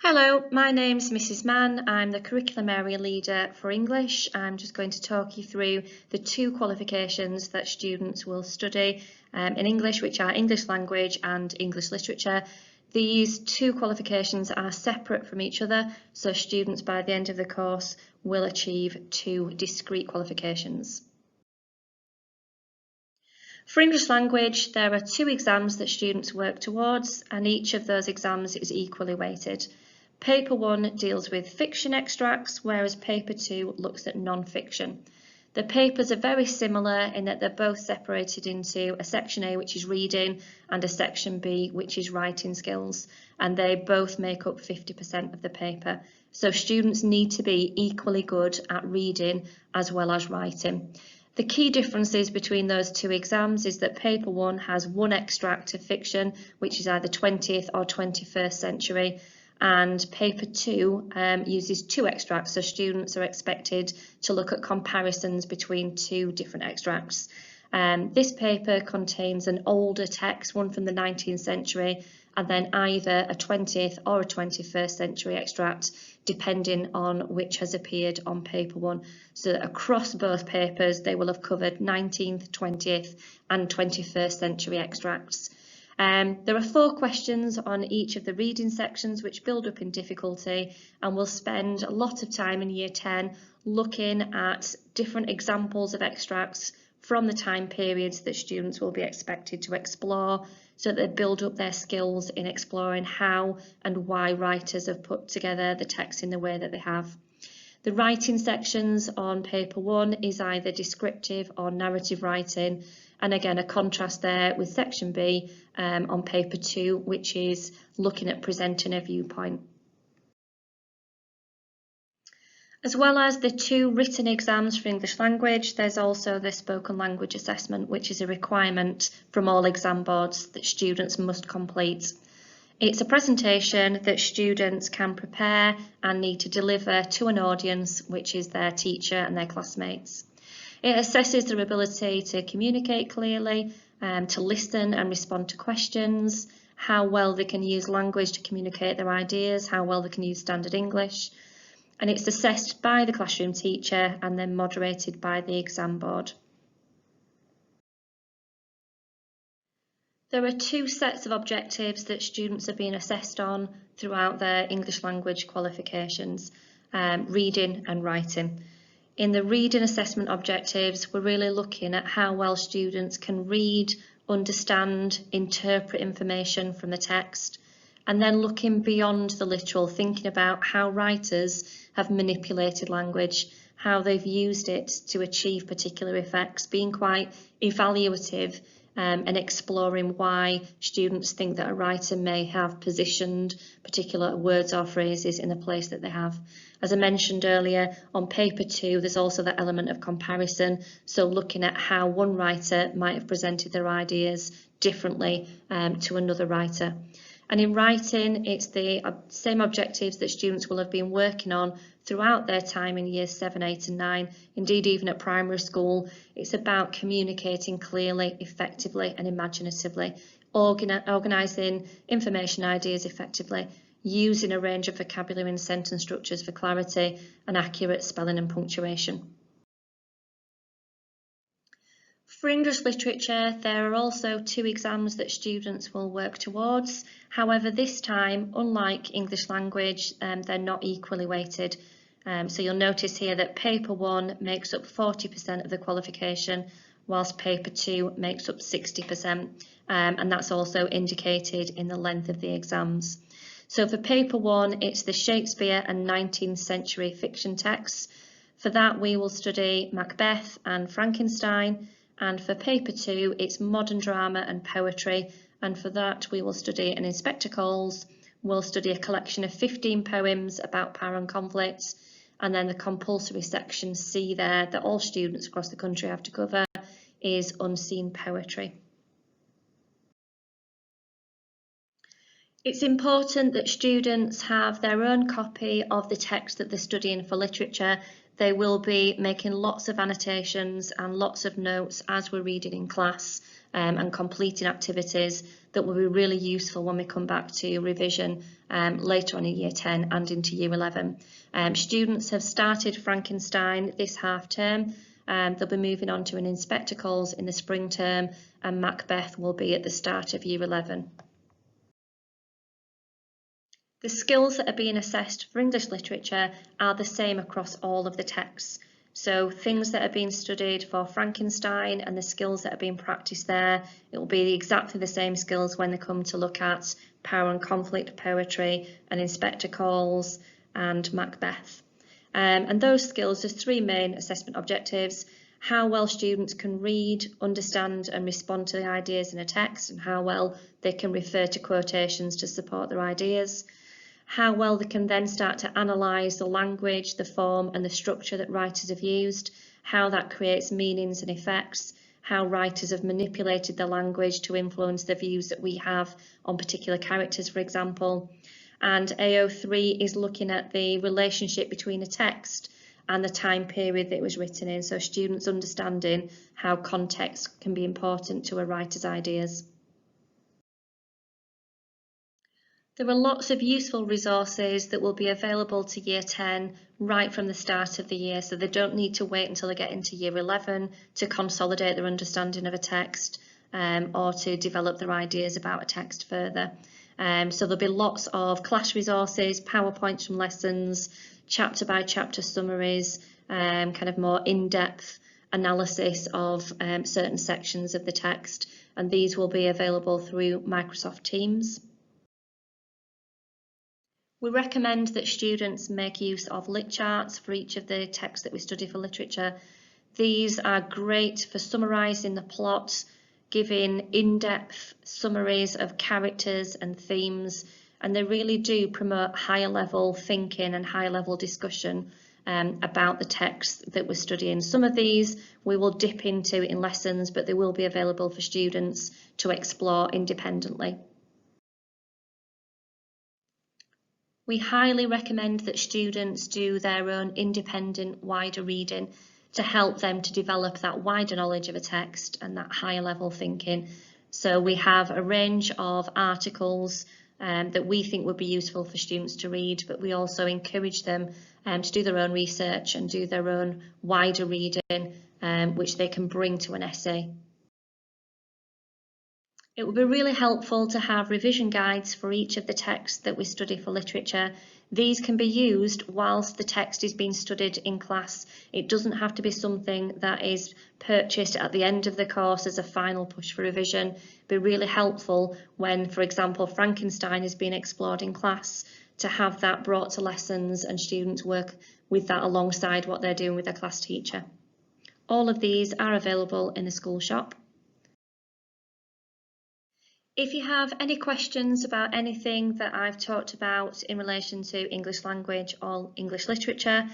Hello, my name's Mrs. Mann. I'm the Curriculum Area Leader for English. I'm just going to talk you through the two qualifications that students will study in English, which are English Language and English Literature. These two qualifications are separate from each other, so students by the end of the course will achieve two discrete qualifications. For English Language, there are two exams that students work towards, and each of those exams is equally weighted. Paper 1 deals with fiction extracts, whereas Paper 2 looks at non-fiction. The papers are very similar in that they're both separated into a Section A, which is reading, and a Section B, which is writing skills, and they both make up 50% of the paper. So students need to be equally good at reading as well as writing. The key differences between those two exams is that Paper 1 has one extract of fiction, which is either 20th or 21st century, and Paper 2 uses two extracts, so students are expected to look at comparisons between two different extracts. This paper contains an older text, one from the 19th century, and then either a 20th or a 21st century extract, depending on which has appeared on Paper 1. So across both papers, they will have covered 19th, 20th and 21st century extracts. There are 4 questions on each of the reading sections which build up in difficulty, and we'll spend a lot of time in Year 10 looking at different examples of extracts from the time periods that students will be expected to explore, so that they build up their skills in exploring how and why writers have put together the text in the way that they have. The writing sections on Paper 1 is either descriptive or narrative writing, and again a contrast there with Section B on Paper 2, which is looking at presenting a viewpoint. As well as the 2 written exams for English Language, there's also the spoken language assessment, which is a requirement from all exam boards that students must complete. It's a presentation that students can prepare and need to deliver to an audience, which is their teacher and their classmates. It assesses their ability to communicate clearly, to listen and respond to questions, how well they can use language to communicate their ideas, how well they can use standard English, and it's assessed by the classroom teacher and then moderated by the exam board. There are 2 sets of objectives that students are being assessed on throughout their English language qualifications, reading and writing. In the reading assessment objectives, we're really looking at how well students can read, understand, interpret information from the text, and then looking beyond the literal, thinking about how writers have manipulated language, how they've used it to achieve particular effects, being quite evaluative and exploring why students think that a writer may have positioned particular words or phrases in the place that they have. As I mentioned earlier, on Paper 2 there's also that element of comparison, so looking at how one writer might have presented their ideas differently to another writer. And in writing, it's the same objectives that students will have been working on throughout their time in Years 7, 8 and 9. Indeed, even at primary school, it's about communicating clearly, effectively and imaginatively, organising information ideas effectively, using a range of vocabulary and sentence structures for clarity and accurate spelling and punctuation. For English Literature, there are also 2 exams that students will work towards. However, this time, unlike English Language, they're not equally weighted. So you'll notice here that Paper 1 makes up 40% of the qualification, whilst Paper 2 makes up 60%, and that's also indicated in the length of the exams. So for Paper 1, it's the Shakespeare and 19th century fiction texts. For that, we will study Macbeth and Frankenstein. And for Paper 2, it's modern drama and poetry, and for that we will study an Inspector Calls, we'll study a collection of 15 poems about power and conflict, and then the compulsory section C there that all students across the country have to cover is unseen poetry. It's important that students have their own copy of the text that they're studying for literature. They will be making lots of annotations and lots of notes as we're reading in class, and completing activities that will be really useful when we come back to revision later on in Year 10 and into Year 11. Students have started Frankenstein this half term. They'll be moving on to an Inspector Calls in the spring term, and Macbeth will be at the start of Year 11. The skills that are being assessed for English literature are the same across all of the texts. So things that are being studied for Frankenstein and the skills that are being practiced there, it will be exactly the same skills when they come to look at Power and Conflict poetry and Inspector Calls and Macbeth. And those skills, there's three main assessment objectives: how well students can read, understand and respond to the ideas in a text, and how well they can refer to quotations to support their ideas; how well they can then start to analyse the language, the form and the structure that writers have used, how that creates meanings and effects, how writers have manipulated the language to influence the views that we have on particular characters, for example. And AO3 is looking at the relationship between a text and the time period that it was written in, so students understanding how context can be important to a writer's ideas. There are lots of useful resources that will be available to Year 10 right from the start of the year, so they don't need to wait until they get into Year 11 to consolidate their understanding of a text or to develop their ideas about a text further. So there'll be lots of class resources, PowerPoints from lessons, chapter by chapter summaries, kind of more in-depth analysis of certain sections of the text, and these will be available through Microsoft Teams. We recommend that students make use of lit charts for each of the texts that we study for literature. These are great for summarising the plot, giving in-depth summaries of characters and themes, and they really do promote higher level thinking and higher level discussion about the text that we're studying. Some of these we will dip into in lessons, but they will be available for students to explore independently. We highly recommend that students do their own independent wider reading to help them to develop that wider knowledge of a text and that higher level thinking. So we have a range of articles that we think would be useful for students to read, but we also encourage them to do their own research and do their own wider reading, which they can bring to an essay. It would be really helpful to have revision guides for each of the texts that we study for literature. These can be used whilst the text is being studied in class. It doesn't have to be something that is purchased at the end of the course as a final push for revision. It'd be really helpful when, for example, Frankenstein is being explored in class, to have that brought to lessons and students work with that alongside what they're doing with their class teacher. All of these are available in the school shop. If you have any questions about anything that I've talked about in relation to English language or English literature,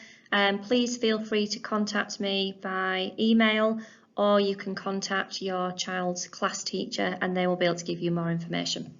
please feel free to contact me by email, or you can contact your child's class teacher and they will be able to give you more information.